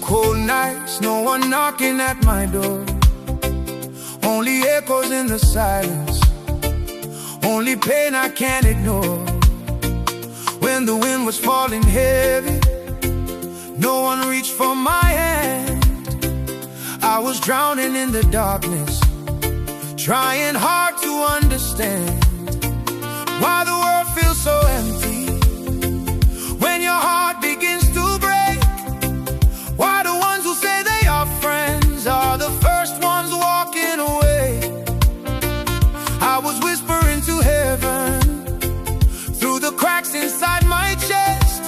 Cold nights, no one knocking at my door. Only echoes in the silence, only pain I can't ignore. When the wind was falling heavy, no one reached for my hand. I was drowning in the darkness, trying hard to understand why the world feels so empty. When your heart begins to break, why the ones who say they are friends are the first ones walking away. I was whispering to heaven through the cracks inside my chest.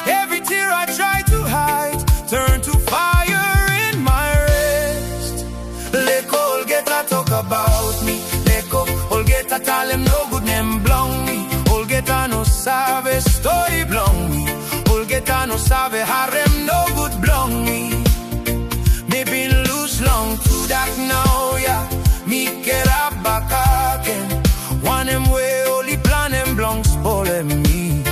Every tear I tried to hide turned to fire in my rest. Leko, olgeta talk about me. Leko, olgeta tell them no good name belong me. Olgeta no sabe story belong me. Olgeta no sabe harem no good belong me. Me been loose long to that now, yeah. Me get up back again. One em way only plan em belong spoil me.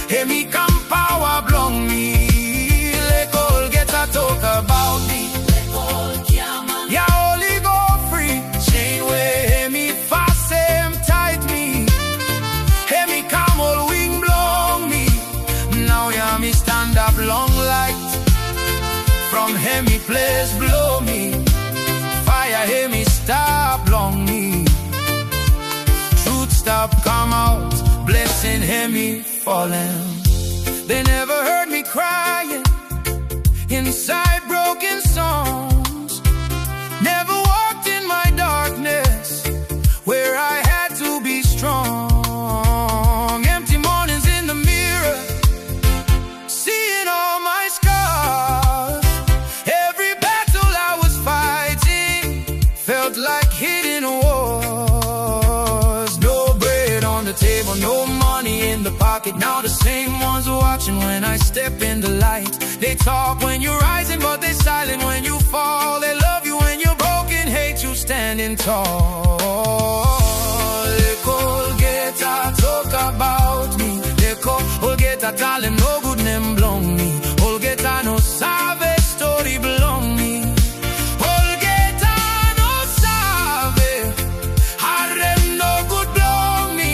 Hey, me come power belong me. Leko, olgeta talk about me. Yeah, only go free. Chain way, hey, me fast, him tight me. Hey, me come all wing belong me. Now, yeah, me stand up long light. From him, me place blow me. Fire, hey, me stop long me. Truth stop come out. Blessing, hear me falling. They never heard me crying inside broken songs. Never walked in my darkness where I had to be strong. Empty mornings in the mirror, seeing all my scars. Every battle I was fighting felt like hidden wars. No bread on the table, no money in the pocket. Now the same ones watching when I step in the light. They talk when you're rising, but they're silent when you fall. They love you when you're broken, hate you standing tall. Leko, olgeta talk about me. Leko, olgeta tell them no good name belong me. Olgeta no sabe story belong me. Olgeta no sabe harem no good belong me.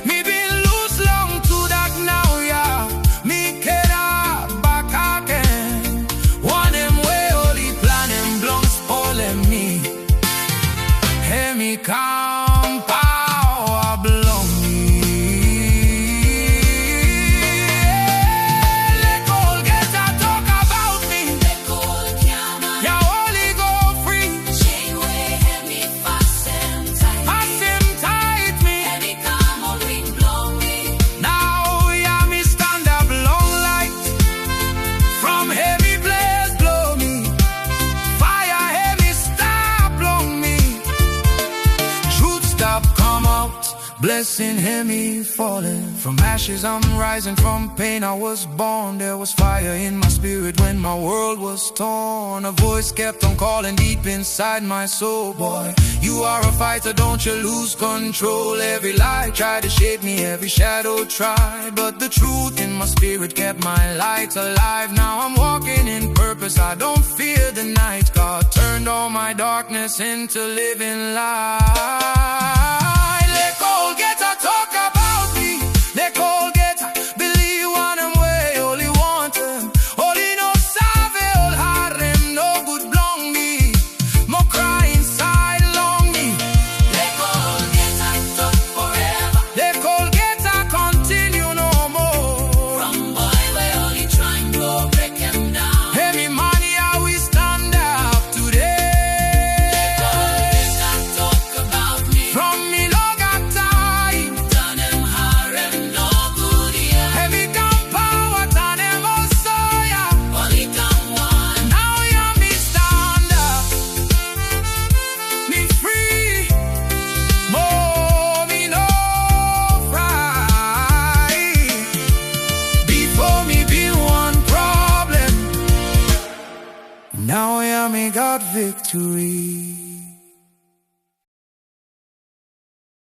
Me been loose long to that now, yeah. Me get up back again. One em way only plan em belong spoil me. Hey, me come power belong me. Leko, olgeta talk about me. Yeah, only go free. Pass him tight me. Now, yeah, me stand up long light. From heavy blaze blow me. Fire, heavy stop long me. Truth stop come out. Blessing, hear me falling. From ashes I'm rising, from pain I was born. There was fire in my spirit when my world was torn. A voice kept on calling deep inside my soul. Boy, you are a fighter, don't you lose control. Every lie tried to shape me, every shadow tried, but the truth in my spirit kept my light alive. Now I'm walking in purpose, I don't fear the night. God turned all my darkness into living light. Leko, olgeta talk about me. Leko, olgeta believe one em way only want him. Only no sabe ol harem no good belong me. Mo cry inside long me. Leko, olgeta talk forever. Leko, olgeta continue no more. From boy we only trying to break him down. Hey, me money how we stand up today. Leko, olgeta talk about me. From me no got time. Now Yami got victory.